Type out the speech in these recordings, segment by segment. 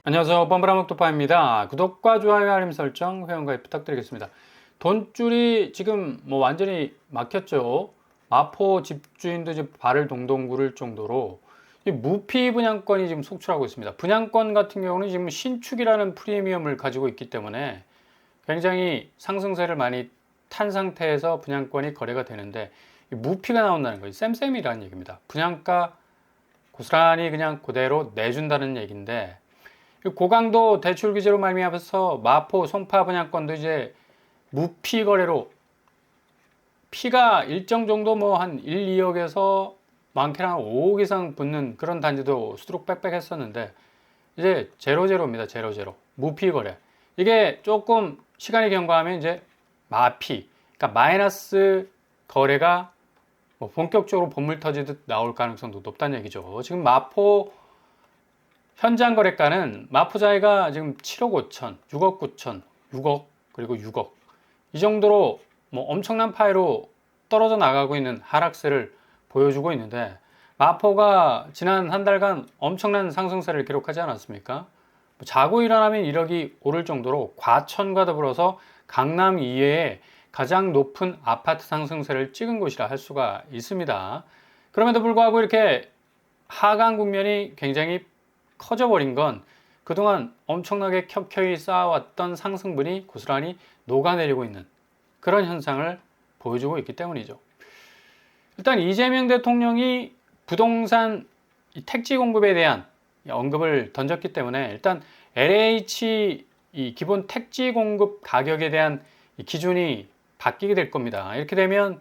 안녕하세요. 뻔뻔한목도파입니다. 구독과 좋아요, 알림 설정, 회원가입 부탁드리겠습니다. 돈줄이 지금 완전히 막혔죠. 마포 집주인도 지금 발을 동동 구를 정도로 이 무피 분양권이 지금 속출하고 있습니다. 분양권 같은 경우는 지금 신축이라는 프리미엄을 가지고 있기 때문에 굉장히 상승세를 많이 탄 상태에서 분양권이 거래가 되는데 이 무피가 나온다는 거예요. 쌤쌤이라는 얘기입니다. 분양가 고스란히 그냥 그대로 내준다는 얘기인데, 고강도 대출 규제로 말미암아서 마포 송파 분양권도 이제 무피 거래로 피가 일정 정도 한 1, 2억에서 많게는 한 5억 이상 붙는 그런 단지도 수두룩 빽빽 했었는데, 이제 제로제로입니다. 제로제로. 무피 거래. 이게 조금 시간이 경과하면 이제 마피, 그러니까 마이너스 거래가 본격적으로 본물 터지듯 나올 가능성도 높다는 얘기죠. 지금 마포 현장 거래가는 마포자이가 지금 7억 5천, 6억 9천, 6억, 그리고 6억. 이 정도로 엄청난 파이로 떨어져 나가고 있는 하락세를 보여주고 있는데, 마포가 지난 한 달간 엄청난 상승세를 기록하지 않았습니까? 자고 일어나면 1억이 오를 정도로 과천과 더불어서 강남 이외에 가장 높은 아파트 상승세를 찍은 곳이라 할 수가 있습니다. 그럼에도 불구하고 이렇게 하강 국면이 굉장히 커져버린 건 그동안 엄청나게 켜켜이 쌓아왔던 상승분이 고스란히 녹아내리고 있는 그런 현상을 보여주고 있기 때문이죠. 일단 이재명 대통령이 부동산 택지 공급에 대한 언급을 던졌기 때문에 일단 LH 이 기본 택지 공급 가격에 대한 기준이 바뀌게 될 겁니다. 이렇게 되면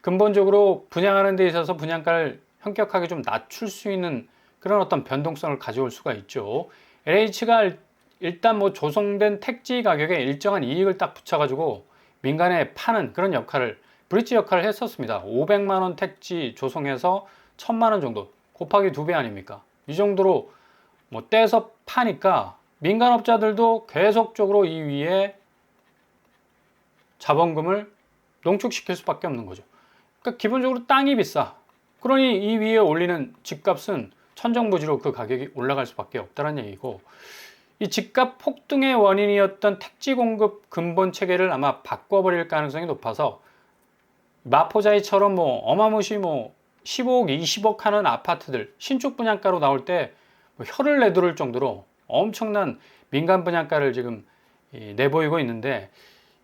근본적으로 분양하는 데 있어서 분양가를 현격하게 좀 낮출 수 있는 그런 어떤 변동성을 가져올 수가 있죠. LH가 일단 조성된 택지 가격에 일정한 이익을 딱 붙여가지고 민간에 파는 그런 역할을, 브릿지 역할을 했었습니다. 500만 원 택지 조성해서 1000만 원 정도, 곱하기 2배 아닙니까? 이 정도로 떼서 파니까 민간업자들도 계속적으로 이 위에 자본금을 농축시킬 수밖에 없는 거죠. 그러니까 기본적으로 땅이 비싸. 그러니 이 위에 올리는 집값은 천정부지로 그 가격이 올라갈 수밖에 없다는 얘기고, 이 집값 폭등의 원인이었던 택지 공급 근본 체계를 아마 바꿔버릴 가능성이 높아서 마포자이처럼 어마무시 15억, 20억 하는 아파트들 신축 분양가로 나올 때 혀를 내두를 정도로 엄청난 민간 분양가를 지금 내보이고 있는데,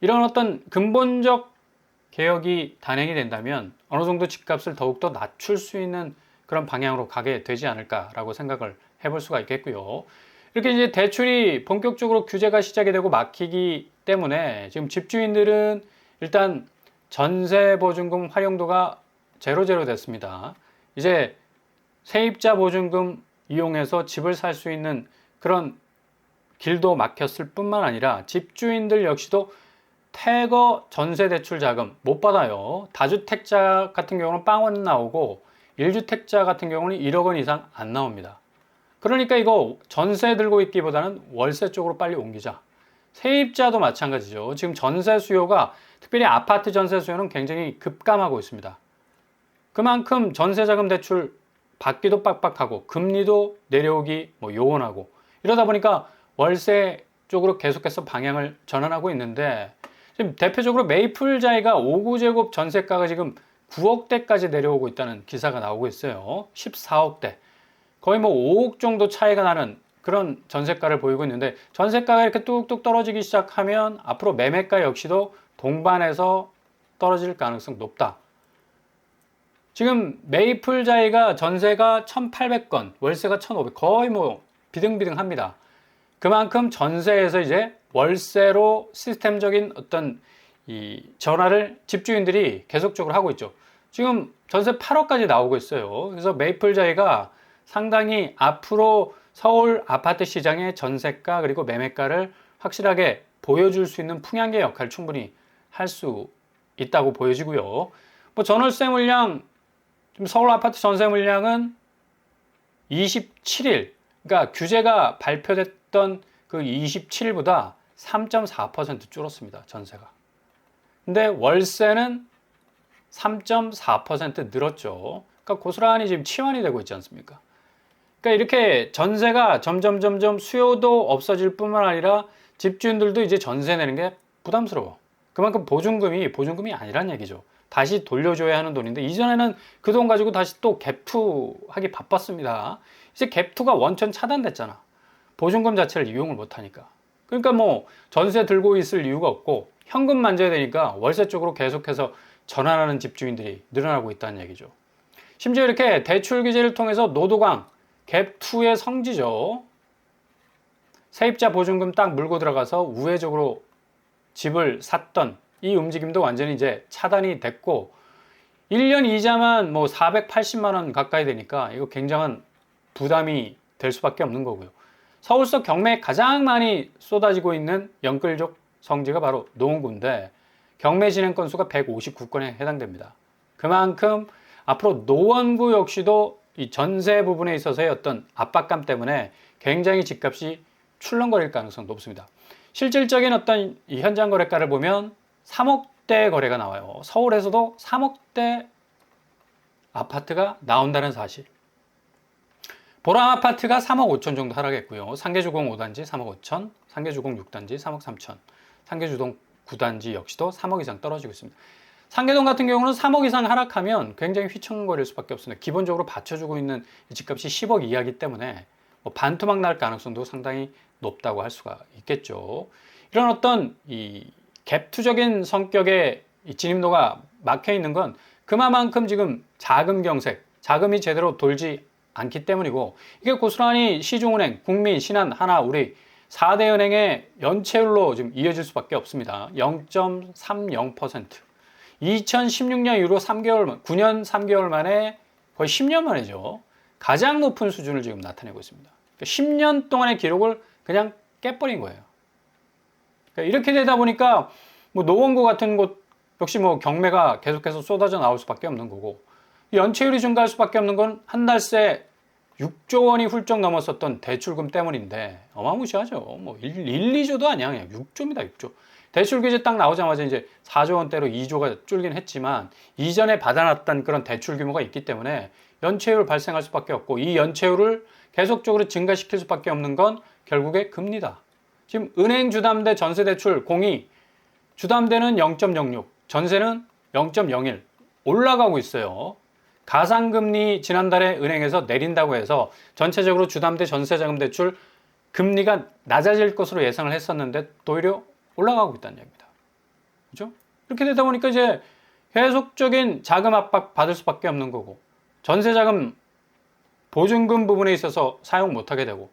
이런 어떤 근본적 개혁이 단행이 된다면 어느 정도 집값을 더욱더 낮출 수 있는 그런 방향으로 가게 되지 않을까라고 생각을 해볼 수가 있겠고요. 이렇게 이제 대출이 본격적으로 규제가 시작이 되고 막히기 때문에 지금 집주인들은 일단 전세보증금 활용도가 제로 됐습니다. 이제 세입자 보증금 이용해서 집을 살 수 있는 그런 길도 막혔을 뿐만 아니라 집주인들 역시도 태거 전세대출 자금 못 받아요. 다주택자 같은 경우는 빵원 나오고 1주택자 같은 경우는 1억 원 이상 안 나옵니다. 그러니까 이거 전세 들고 있기보다는 월세 쪽으로 빨리 옮기자. 세입자도 마찬가지죠. 지금 전세 수요가, 특별히 아파트 전세 수요는 굉장히 급감하고 있습니다. 그만큼 전세자금 대출 받기도 빡빡하고 금리도 내려오기 요원하고, 이러다 보니까 월세 쪽으로 계속해서 방향을 전환하고 있는데, 지금 대표적으로 메이플자이가 5구제곱 전세가가 지금 9억대까지 내려오고 있다는 기사가 나오고 있어요. 14억대. 거의 5억 정도 차이가 나는 그런 전세가를 보이고 있는데, 전세가가 이렇게 뚝뚝 떨어지기 시작하면 앞으로 매매가 역시도 동반해서 떨어질 가능성 높다. 지금 메이플자이가 전세가 1,800건, 월세가 1,500, 거의 비등비등합니다. 그만큼 전세에서 이제 월세로 시스템적인 어떤 이 전환을 집주인들이 계속적으로 하고 있죠. 지금 전세 8억까지 나오고 있어요. 그래서 메이플자이가 상당히 앞으로 서울 아파트 시장의 전세가 그리고 매매가를 확실하게 보여줄 수 있는 풍향계 역할을 충분히 할 수 있다고 보여지고요. 전월세 물량, 지금 서울 아파트 전세 물량은 27일, 그러니까 규제가 발표됐던 그 27일보다 3.4% 줄었습니다. 전세가. 근데 월세는 3.4% 늘었죠. 그러니까 고스란히 지금 치환이 되고 있지 않습니까? 그러니까 이렇게 전세가 점점 수요도 없어질 뿐만 아니라 집주인들도 이제 전세 내는 게 부담스러워. 그만큼 보증금이 아니란 얘기죠. 다시 돌려줘야 하는 돈인데, 이전에는 그 돈 가지고 다시 또 갭투 하기 바빴습니다. 이제 갭투가 원천 차단됐잖아. 보증금 자체를 이용을 못하니까. 그러니까 뭐 전세 들고 있을 이유가 없고 현금 만져야 되니까 월세 쪽으로 계속해서 전환하는 집주인들이 늘어나고 있다는 얘기죠. 심지어 이렇게 대출 규제를 통해서 노도강, 갭2의 성지죠. 세입자 보증금 딱 물고 들어가서 우회적으로 집을 샀던 이 움직임도 완전히 이제 차단이 됐고, 1년 이자만 뭐 480만 원 가까이 되니까 이거 굉장한 부담이 될 수밖에 없는 거고요. 서울서 경매에 가장 많이 쏟아지고 있는 영끌족 성지가 바로 노원구인데, 경매 진행 건수가 159건에 해당됩니다. 그만큼 앞으로 노원구 역시도 이 전세 부분에 있어서의 어떤 압박감 때문에 굉장히 집값이 출렁거릴 가능성이 높습니다. 실질적인 어떤 이 현장 거래가를 보면 3억대 거래가 나와요. 서울에서도 3억대 아파트가 나온다는 사실. 보람 아파트가 3억 5천 정도 하락했고요. 상계주공 5단지 3억 5천, 상계주공 6단지 3억 3천, 상계주동 9단지 역시도 3억 이상 떨어지고 있습니다. 상계동 같은 경우는 3억 이상 하락하면 굉장히 휘청거릴 수밖에 없습니다. 기본적으로 받쳐주고 있는 집값이 10억 이하이기 때문에 뭐 반토막 날 가능성도 상당히 높다고 할 수가 있겠죠. 이런 어떤 이 갭투적인 성격의 이 진입로가 막혀 있는 건 그만큼 지금 자금 경색, 자금이 제대로 돌지 않기 때문이고, 이게 고스란히 시중은행, 국민, 신한, 하나, 우리 4대 은행의 연체율로 지금 이어질 수밖에 없습니다. 0.30%. 2016년 이후로 9년 3개월 만에 거의 10년 만이죠. 가장 높은 수준을 지금 나타내고 있습니다. 그러니까 10년 동안의 기록을 그냥 깨버린 거예요. 그러니까 이렇게 되다 보니까 뭐 노원구 같은 곳 역시 뭐 경매가 계속해서 쏟아져 나올 수밖에 없는 거고, 연체율이 증가할 수밖에 없는 건 한 달 새 6조 원이 훌쩍 넘었었던 대출금 때문인데, 어마무시하죠. 뭐 1, 2조도 아니야. 그냥 6조입니다. 6조. 대출 규제 딱 나오자마자 이제 4조 원대로 2조가 줄긴 했지만, 이전에 받아놨던 그런 대출 규모가 있기 때문에 연체율 발생할 수밖에 없고, 이 연체율을 계속적으로 증가시킬 수밖에 없는 건 결국에 금리다. 지금 은행 주담대 전세대출 공이 주담대는 0.06, 전세는 0.01 올라가고 있어요. 가상금리 지난달에 은행에서 내린다고 해서 전체적으로 주담대 전세자금 대출 금리가 낮아질 것으로 예상을 했었는데 오히려 올라가고 있다는 얘기입니다. 그죠? 이렇게 되다 보니까 이제 계속적인 자금 압박 받을 수밖에 없는 거고, 전세자금 보증금 부분에 있어서 사용 못하게 되고,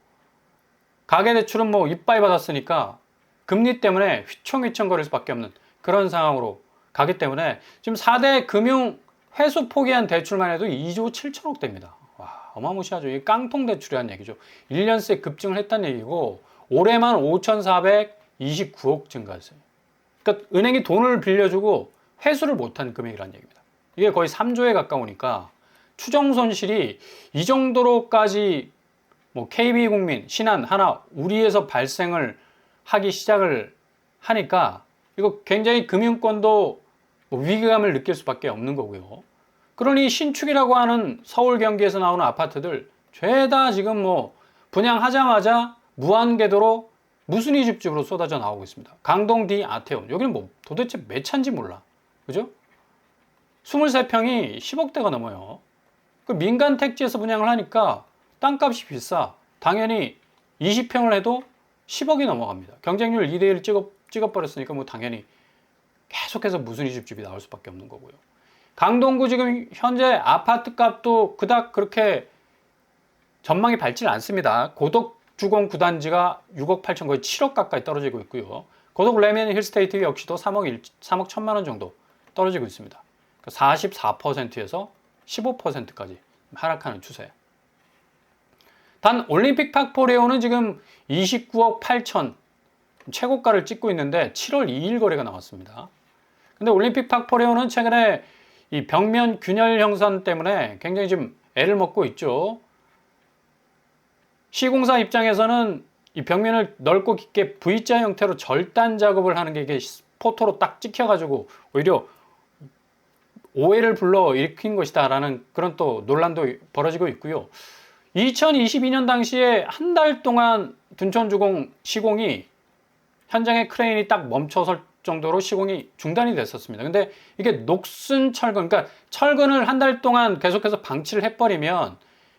가계대출은 뭐 이빠이 받았으니까 금리 때문에 휘청휘청 거릴 수밖에 없는 그런 상황으로 가기 때문에 지금 4대 금융 회수 포기한 대출만 해도 2조 7천억 대입니다. 와, 어마무시하죠. 이게 깡통 대출이라는 얘기죠. 1년새 급증을 했다는 얘기고, 올해만 5,429억 증가했어요. 그러니까 은행이 돈을 빌려주고 회수를 못한 금액이라는 얘기입니다. 이게 거의 3조에 가까우니까 추정 손실이 이 정도로까지 뭐 KB국민, 신한, 하나, 우리에서 발생을 하기 시작을 하니까 이거 굉장히 금융권도 위기감을 느낄 수밖에 없는 거고요. 그러니 신축이라고 하는 서울 경기에서 나오는 아파트들 죄다 지금 뭐 분양하자마자 무한궤도로 무순위 집집으로 쏟아져 나오고 있습니다. 강동 D 아태온, 여기는 뭐 도대체 몇 차인지 몰라. 그죠? 23평이 10억대가 넘어요. 그 민간 택지에서 분양을 하니까 땅값이 비싸. 당연히 20평을 해도 10억이 넘어갑니다. 경쟁률 2대1 찍어버렸으니까 뭐 당연히 계속해서 무순위 집집이 나올 수밖에 없는 거고요. 강동구 지금 현재 아파트 값도 그닥 그렇게 전망이 밝지는 않습니다. 고덕주공 9단지가 6억 8천, 거의 7억 가까이 떨어지고 있고요. 고덕 레미안 힐스테이트 역시도 3억 1천만 원 정도 떨어지고 있습니다. 44%에서 15%까지 하락하는 추세. 단 올림픽 파크포레오는 지금 29억 8천 최고가를 찍고 있는데 7월 2일 거래가 나왔습니다. 근데 올림픽 파크포레오는 최근에 이 벽면 균열 형성 때문에 굉장히 좀 애를 먹고 있죠. 시공사 입장에서는 이 벽면을 넓고 깊게 V자 형태로 절단 작업을 하는 게 이게 포토로 딱 찍혀가지고 오히려 오해를 불러 일으킨 것이다 라는 그런 또 논란도 벌어지고 있고요. 2022년 당시에 한 달 동안 둔촌주공 시공이 현장에 크레인이 딱 멈춰설 정도로 시공이 중단이 됐었습니다. 근데 이게 녹슨 철근, 그러니까 철근을 한 달 동안 계속해서 방치를 해버리면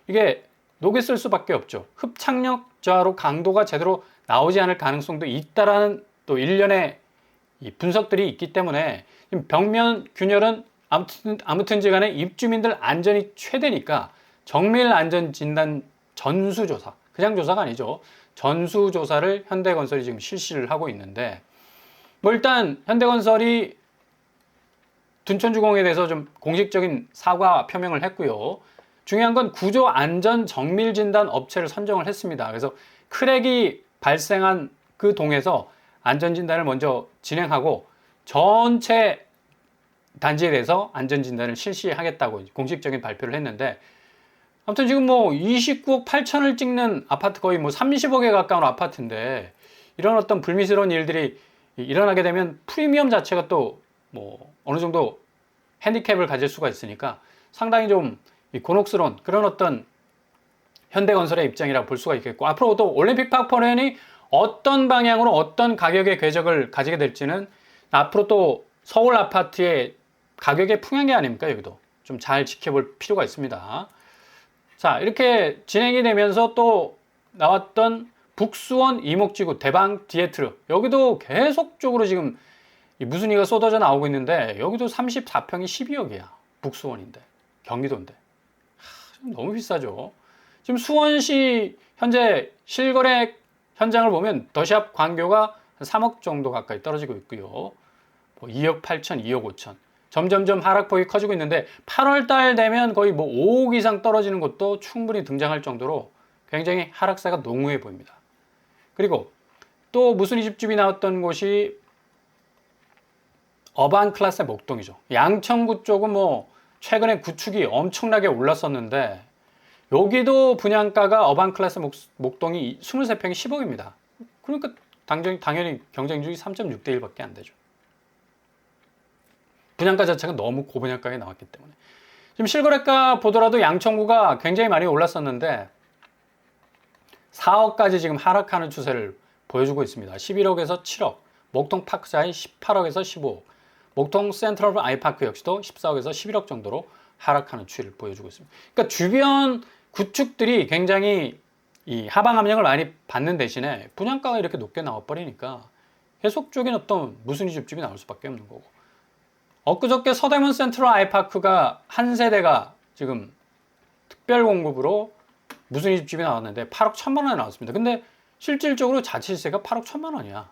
이게 녹이 쓸 수밖에 없죠. 흡착력 저하로 강도가 제대로 나오지 않을 가능성도 있다라는 또 일련의 이 분석들이 있기 때문에 벽면 균열은 아무튼지 간에 입주민들 안전이 최대니까 정밀 안전 진단 전수조사, 그냥 조사가 아니죠. 전수조사를 현대건설이 지금 실시를 하고 있는데, 뭐 일단 현대건설이 둔촌주공에 대해서 좀 공식적인 사과 표명을 했고요. 중요한 건 구조 안전 정밀 진단 업체를 선정을 했습니다. 그래서 크랙이 발생한 그 동에서 안전 진단을 먼저 진행하고 전체 단지에 대해서 안전 진단을 실시하겠다고 공식적인 발표를 했는데, 아무튼 지금 뭐 29억 8천을 찍는 아파트, 거의 뭐 30억에 가까운 아파트인데 이런 어떤 불미스러운 일들이 일어나게 되면 프리미엄 자체가 또 뭐 어느 정도 핸디캡을 가질 수가 있으니까 상당히 좀 곤혹스러운 그런 어떤 현대건설의 입장이라고 볼 수가 있겠고, 앞으로 또 올림픽파크포레인이 어떤 방향으로 어떤 가격의 궤적을 가지게 될지는 앞으로 또 서울 아파트의 가격의 풍향이 아닙니까? 여기도 좀 잘 지켜볼 필요가 있습니다. 자, 이렇게 진행이 되면서 또 나왔던 북수원 이목지구 대방 디에트르, 여기도 계속적으로 지금 무슨 이가 쏟아져 나오고 있는데 여기도 34평이 12억이야. 북수원인데, 경기도인데 너무 비싸죠. 지금 수원시 현재 실거래 현장을 보면 더샵 광교가 3억 정도 가까이 떨어지고 있고요. 뭐 2억 8천, 2억 5천. 점점점 하락폭이 커지고 있는데 8월 달 되면 거의 뭐 5억 이상 떨어지는 곳도 충분히 등장할 정도로 굉장히 하락세가 농후해 보입니다. 그리고 또 무슨 이집집이 나왔던 곳이 어반 클래스의 목동이죠. 양천구 쪽은 뭐 최근에 구축이 엄청나게 올랐었는데 여기도 분양가가 어반 클래스 목동이 23평이 10억입니다. 그러니까 당연히 경쟁률이 3.6대 1밖에 안 되죠. 분양가 자체가 너무 고분양가에 나왔기 때문에. 지금 실거래가 보더라도 양천구가 굉장히 많이 올랐었는데 4억까지 지금 하락하는 추세를 보여주고 있습니다. 11억에서 7억, 목동 파크자이 18억에서 15억, 목동 센트럴 아이파크 역시도 14억에서 11억 정도로 하락하는 추이를 보여주고 있습니다. 그러니까 주변 구축들이 굉장히 이 하방 압력을 많이 받는 대신에 분양가가 이렇게 높게 나와버리니까 계속적인 어떤 무순위 집집이 나올 수밖에 없는 거고, 엊그저께 서대문 센트럴 아이파크가 한 세대가 지금 특별 공급으로 무순위 집집이 나왔는데 8억 1천만 원에 나왔습니다. 근데 실질적으로 자치세가 8억 1천만 원이야.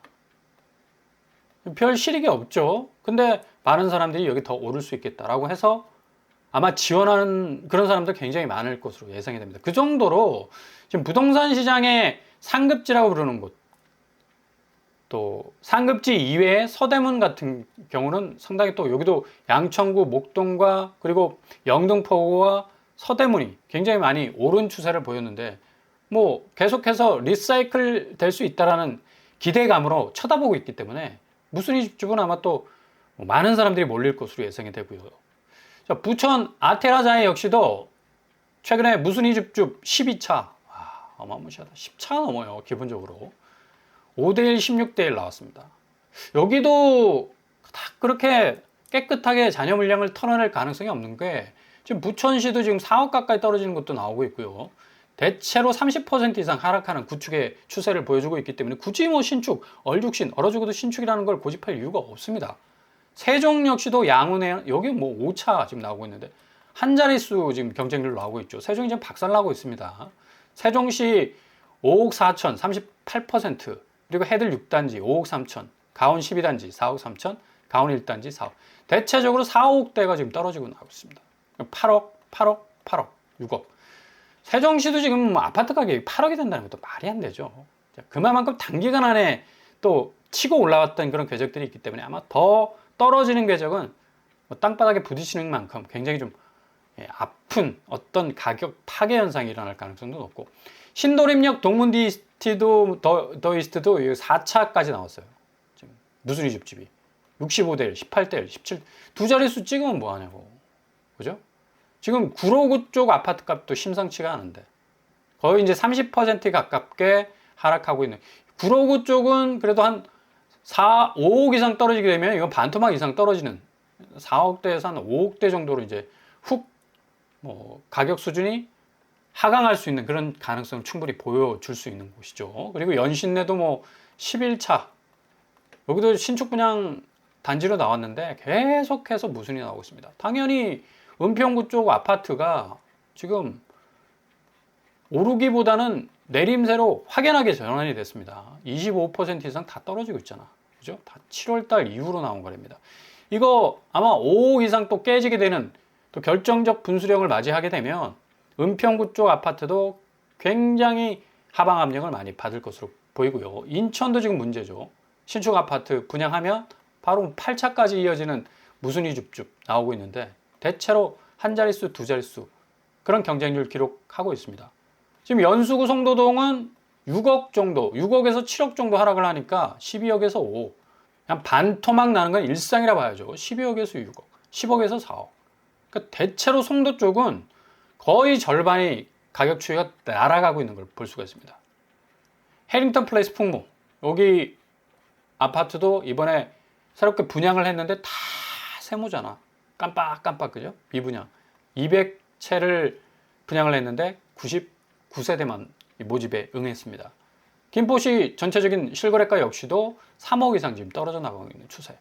별 실익이 없죠. 근데 많은 사람들이 여기 더 오를 수 있겠다라고 해서 아마 지원하는 그런 사람들 굉장히 많을 것으로 예상이 됩니다. 그 정도로 지금 부동산 시장의 상급지라고 부르는 곳, 또 상급지 이외에 서대문 같은 경우는 상당히 또 여기도 양천구, 목동과 그리고 영등포구와 서대문이 굉장히 많이 오른 추세를 보였는데 뭐 계속해서 리사이클 될 수 있다라는 기대감으로 쳐다보고 있기 때문에 무순위 집집은 아마 또 많은 사람들이 몰릴 것으로 예상이 되고요. 자, 부천 아테라자이 역시도 최근에 무순위 집집 12차, 어마무시하다. 10차 넘어요. 기본적으로 5대1, 16대1 나왔습니다. 여기도 다 그렇게 깨끗하게 잔여 물량을 털어낼 가능성이 없는 게 지금 부천시도 지금 4억 가까이 떨어지는 것도 나오고 있고요. 대체로 30% 이상 하락하는 구축의 추세를 보여주고 있기 때문에 굳이 뭐 신축, 얼죽신, 얼어죽어도 신축이라는 걸 고집할 이유가 없습니다. 세종 역시도 양운에 여기 뭐 5차 지금 나오고 있는데 한 자릿수 지금 경쟁률 나오고 있죠. 세종이 지금 박살나고 있습니다. 세종시 5억 4천 38%, 그리고 해들 6단지 5억 3천, 가온 12단지 4억 3천, 가온 1단지 4억. 대체적으로 4억대가 지금 떨어지고 나오고 있습니다. 8억, 8억, 8억, 6억. 세종시도 지금 아파트 가격이 8억이 된다는 것도 말이 안 되죠. 그만큼 단기간 안에 또 치고 올라왔던 그런 궤적들이 있기 때문에 아마 더 떨어지는 궤적은 땅바닥에 부딪히는 만큼 굉장히 좀 아픈 어떤 가격 파괴 현상이 일어날 가능성도 높고, 신도림역 동문디스트도 더 이스트도 4차까지 나왔어요. 지금 무순위 집집이 65대1, 18대1, 17, 두 자릿수 찍으면 뭐하냐고. 그죠? 지금 구로구 쪽 아파트 값도 심상치가 않은데 거의 이제 30% 가깝게 하락하고 있는. 구로구 쪽은 그래도 한 4, 5억 이상 떨어지게 되면 이건 반토막 이상 떨어지는 4억대에서 한 5억대 정도로 이제 훅 가격 수준이 하강할 수 있는 그런 가능성을 충분히 보여줄 수 있는 곳이죠. 그리고 연신내도 11차 여기도 신축 분양 단지로 나왔는데 계속해서 무순이 나오고 있습니다. 당연히 은평구 쪽 아파트가 지금 오르기보다는 내림세로 확연하게 전환이 됐습니다. 25% 이상 다 떨어지고 있잖아. 그죠? 다 7월달 이후로 나온 거랍니다. 이거 아마 5억 이상 또 깨지게 되는 또 결정적 분수령을 맞이하게 되면 은평구 쪽 아파트도 굉장히 하방 압력을 많이 받을 것으로 보이고요. 인천도 지금 문제죠. 신축 아파트 분양하면 바로 8차까지 이어지는 무순위 줍줍 나오고 있는데 대체로 한 자릿수, 두 자릿수 그런 경쟁률 기록하고 있습니다. 지금 연수구 송도동은 6억 정도, 6억에서 7억 정도 하락을 하니까 12억에서 5억. 그냥 반토막 나는 건 일상이라 봐야죠. 12억에서 6억, 10억에서 4억. 그러니까 대체로 송도 쪽은 거의 절반이 가격 추이가 날아가고 있는 걸 볼 수가 있습니다. 해링턴 플레이스 풍무. 여기 아파트도 이번에 새롭게 분양을 했는데 다 세무잖아. 깜빡깜빡, 그죠? 미분양. 200채를 분양을 했는데 99세대만 모집에 응했습니다. 김포시 전체적인 실거래가 역시도 3억 이상 지금 떨어져 나가고 있는 추세.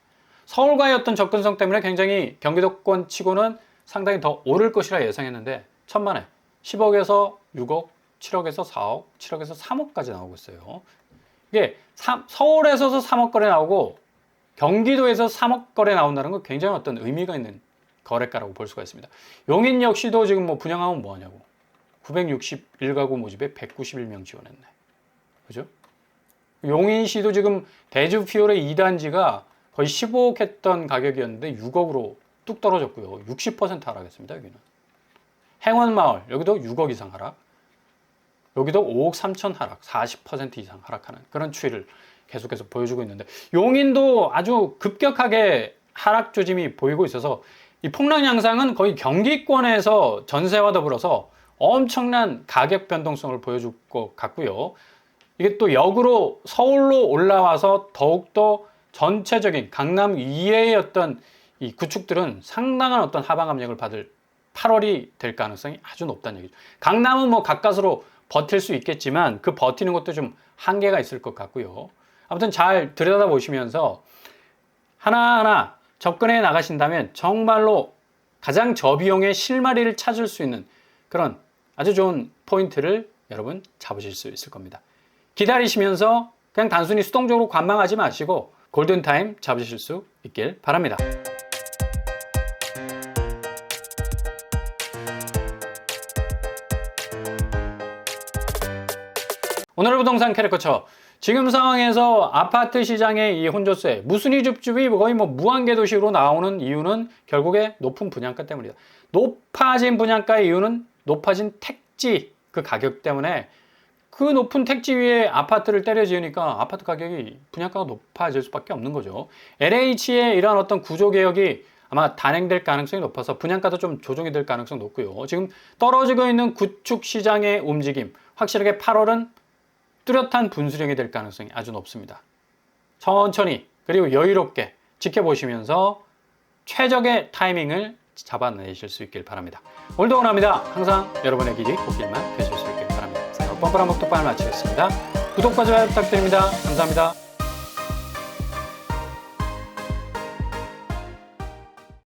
서울과의 어떤 접근성 때문에 굉장히 경기도권 치고는 상당히 더 오를 것이라 예상했는데 천만에 10억에서 6억, 7억에서 4억, 7억에서 3억까지 나오고 있어요. 이게 서울에서도 3억 거래 나오고 경기도에서 3억 거래 나온다는 건 굉장히 어떤 의미가 있는 거래가라고 볼 수가 있습니다. 용인 역시도 지금 분양하면 뭐하냐고. 961가구 모집에 191명 지원했네. 그죠? 용인시도 지금 대주 피올의 2단지가 거의 15억 했던 가격이었는데 6억으로 뚝 떨어졌고요. 60% 하락했습니다. 여기는. 행원마을 여기도 6억 이상 하락. 여기도 5억 3천 하락. 40% 이상 하락하는 그런 추이를 계속해서 보여주고 있는데 용인도 아주 급격하게 하락 조짐이 보이고 있어서 이 폭락 양상은 거의 경기권에서 전세와 더불어서 엄청난 가격 변동성을 보여줄 것 같고요. 이게 또 역으로 서울로 올라와서 더욱더 전체적인 강남 이외의 어떤 이 구축들은 상당한 어떤 하방 압력을 받을 8월이 될 가능성이 아주 높다는 얘기죠. 강남은 가까스로 버틸 수 있겠지만 그 버티는 것도 좀 한계가 있을 것 같고요. 아무튼 잘 들여다 보시면서 하나하나 접근해 나가신다면 정말로 가장 저비용의 실마리를 찾을 수 있는 그런 아주 좋은 포인트를 여러분 잡으실 수 있을 겁니다. 기다리시면서 그냥 단순히 수동적으로 관망하지 마시고 골든타임 잡으실 수 있길 바랍니다. 오늘의 부동산 캐릭터처 지금 상황에서 아파트 시장의 이 혼조세, 무순위 줍줍이 거의 무한궤 도식으로 나오는 이유는 결국에 높은 분양가 때문이다. 높아진 분양가의 이유는 높아진 택지 그 가격 때문에 그 높은 택지 위에 아파트를 때려 지으니까 아파트 가격이 분양가가 높아질 수밖에 없는 거죠. LH의 이러한 어떤 구조개혁이 아마 단행될 가능성이 높아서 분양가도 좀 조정이 될 가능성이 높고요. 지금 떨어지고 있는 구축 시장의 움직임, 확실하게 8월은 뚜렷한 분수령이 될 가능성이 아주 높습니다. 천천히 그리고 여유롭게 지켜보시면서 최적의 타이밍을 잡아내실 수 있길 바랍니다. 오늘도 원합니다. 항상 여러분의 길이 꽃길만 되실 수 있길 바랍니다. 뻔뻔한 목독방을 마치겠습니다. 구독과 좋아요 부탁드립니다. 감사합니다.